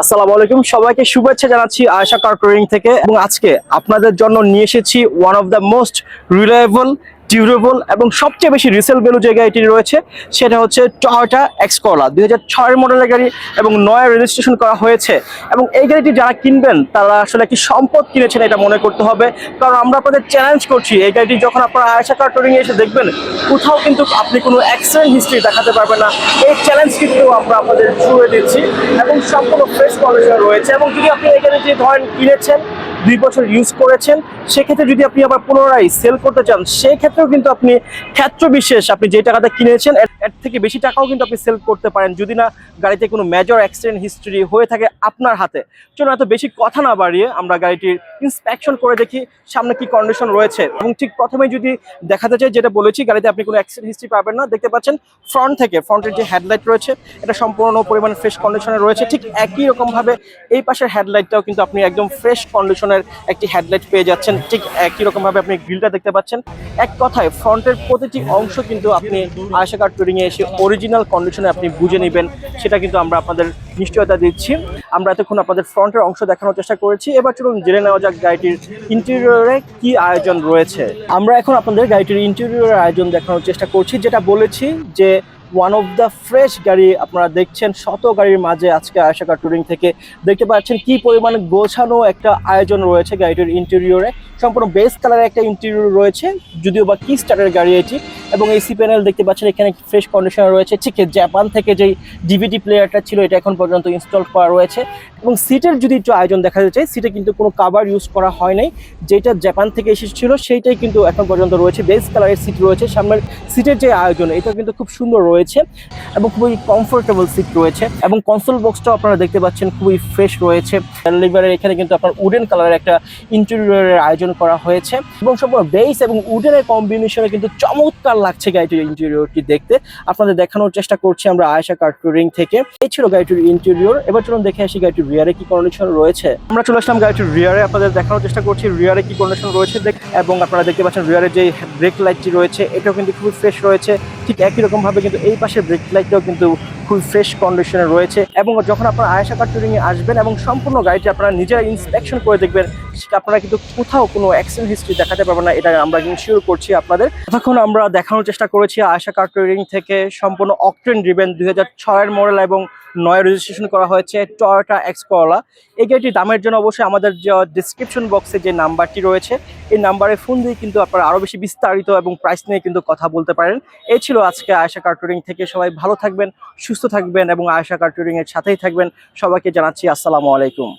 আসসালামু আলাইকুম, সবাইকে শুভেচ্ছা জানাচ্ছি আয়েশা কার টুরিং থেকে। এবং আজকে আপনাদের জন্য নিয়ে এসেছি one of the most reliable, durable এবং সবচেয়ে বেশি রিসেল ভ্যালু যে গাড়িটি রয়েছে সেটা হচ্ছে টয়োটা এক্স করলা 2006 মডেলের গাড়ি এবং নয়া রেজিস্ট্রেশন করা হয়েছে। এবং এই গাড়িটি যারা কিনবেন তারা আসলে একটি সম্পদ কিনেছেন এটা মনে করতে হবে, কারণ আমরা আপনাদের চ্যালেঞ্জ করছি এই গাড়িটি যখন আপনারা আয়েশা কার টুরিং এসে দেখবেন কোথাও কিন্তু আপনি কোনো অ্যাক্সিডেন্ট হিস্ট্রি দেখাতে পারবেন না। এই চ্যালেঞ্জ কিন্তু আমরা আপনাদের ছুঁয়ে দিচ্ছি এবং সম্পূর্ণ ফ্রেশ কন্ডিশনে রয়েছে। এবং যদি আপনি এই গাড়িটি ধরেন কিনেছেন 2 বছর ইউজ করেছেন, সেক্ষেত্রে যদি আপনি আবার পুনরায় সেল করতে চান সেই ক্ষেত্রেও কিন্তু আপনি ক্ষেত্র বিশেষ আপনি যে টাকাটা কিনেছেন এর থেকে বেশি টাকাও কিন্তু আপনি সেল করতে পারেন, যদি না গাড়িতে কোনো মেজর অ্যাক্সিডেন্ট হিস্ট্রি হয়ে থাকে আপনার হাতে। চলুন এত বেশি কথা না বাড়িয়ে আমরা গাড়িটির ইন্সপেকশন করে দেখি সামনে কি কন্ডিশন রয়েছে। এবং ঠিক প্রথমেই যদি দেখাতে চাই, যেটা বলেছি গাড়িতে আপনি কোনো অ্যাক্সিডেন্ট হিস্ট্রি পাবেন না। দেখতে পাচ্ছেন ফ্রন্টের যে হেডলাইট রয়েছে এটা সম্পূর্ণ পরিমাণে ফ্রেশ কন্ডিশনে রয়েছে। ঠিক একই রকমভাবে এই পাশের হেডলাইটটাও কিন্তু আপনি একদম ফ্রেশ কন্ডিশনের একটি হেডলাইট পেয়ে যাচ্ছেন। ঠিক একই রকমভাবে আপনি গ্রিলটা দেখতে পাচ্ছেন। এক কথায় ফ্রন্টের প্রতিটি অংশ কিন্তু আপনি আয়েশা কার টুরিং এ এসে অরিজিনাল কন্ডিশনে আপনি বুঝে নেবেন, সেটা কিন্তু আমরা আপনাদের নিশ্চয়তা দিচ্ছি। আমরা এতক্ষণ আপনাদের ফ্রন্টের অংশ দেখানোর চেষ্টা করেছি, এবার চলুন জেনে নেওয়া যাক গাড়িটির ইন্টেরিয়রে কি আয়োজন রয়েছে। আমরা এখন আপনাদের গাড়িটির ইন্টেরিয়রের আয়োজন দেখানোর চেষ্টা করছি, যেটা বলেছি যে ওয়ান অফ দ্য ফ্রেশ গাড়ি আপনারা দেখছেন শত গাড়ির মাঝে আজকে আয়েশা কার টুরিং থেকে। দেখতে পাচ্ছেন কি পরিমাণে গোছানো একটা আয়োজন রয়েছে গাড়িটির ইন্টেরিয়রে। সম্পূর্ণ বেস কালারের একটা ইন্টেরিয়র রয়েছে, যদিও বা কি স্টারের গাড়ি এটি। এবং এসি প্যানেল দেখতে পাচ্ছেন এখানে ফ্রেশ কন্ডিশনে রয়েছে। ঠিক জাপান থেকে যেই ডিভিডি প্লেয়ারটা ছিল এটা এখন পর্যন্ত ইনস্টল করা রয়েছে। এবং সিটের যদি একটু আয়োজন দেখা যায়, সিটে কিন্তু কোনো কাভার ইউজ করা হয় নাই, যেটা জাপান থেকে এসেছিল সেইটাই কিন্তু এখন পর্যন্ত রয়েছে। বেস কালারের সিট রয়েছে। সামনের সিটের যে আয়োজন এটা কিন্তু খুব সুন্দর রয়েছে এবং খুবই কমফোর্টেবল সিট রয়েছে। এবং কনসোল বক্সটাও আপনারা দেখতে পাচ্ছেন খুবই ফ্রেশ রয়েছে। লিভারের এখানে কিন্তু আপনার উডেন কালারের একটা ইন্টেরিয়রের আয়োজন করা হয়েছে এবং সম্পূর্ণ বেস এবং উডেনের কম্বিনেশনে কিন্তু চমৎকার লাগছে গাড়িটির ইন্টেরিয়রটি দেখতে। আপনাদের দেখানোর চেষ্টা করছি আমরা আয়েশা কার টুরিং থেকে। এই ছিল গাড়িটির ইন্টেরিয়র। এবার চলুন দেখে আসি গাড়িটির রিয়ারে কি কন্ডিশন রয়েছে। আমরা চলে আসলাম গাড়িটির রিয়ারে, আপনাদের দেখানোর চেষ্টা করছি রিয়ারে কি কন্ডিশন রয়েছে। এবং আপনারা দেখতে পাচ্ছেন রিয়ারে যে ব্রেক লাইটটি রয়েছে এটাও কিন্তু খুবই ফ্রেশ রয়েছে। ঠিক একই রকম ভাবে কিন্তু এই পাশে ব্রেক লাইটটাও কিন্তু খুব ফ্রেশ কন্ডিশনে রয়েছে। এবং যখন আপনারা আয়েশা কার টুরিং এ আসবেন এবং সম্পূর্ণ গাড়িটি আপনারা নিজেরা ইন্সপেকশন করে দেখবেন, আপনারা কিন্তু কোথাও কোনো অ্যাক্সিডেন্ট হিস্ট্রি দেখাতে পারবেন না, এটা আমরা ইনশিওর করছি আপনাদের। এখন আমরা দেখানোর চেষ্টা করেছি আয়েশা কার টুরিং থেকে সম্পূর্ণ অকটেন ড্রিভেন 2006 মডেল এবং নয় রেজিস্ট্রেশন করা হয়েছে টয়োটা এক্স করলা। এই গাড়িটির দামের জন্য অবশ্যই আমাদের যে ডিসক্রিপশন বক্সে যে নাম্বারটি রয়েছে এই নাম্বারে ফোন দিয়ে কিন্তু আপনারা আরও বেশি বিস্তারিত এবং প্রাইস নিয়ে কিন্তু কথা বলতে পারেন। এই ছিল আজকে আয়েশা কার টুরিং থেকে। সবাই ভালো থাকবেন, সুস্থ থাকবেন এবং আয়েশা কার টুরিং এর সাথেই থাকবেন। সবাইকে জানাচ্ছি আসসালামু আলাইকুম।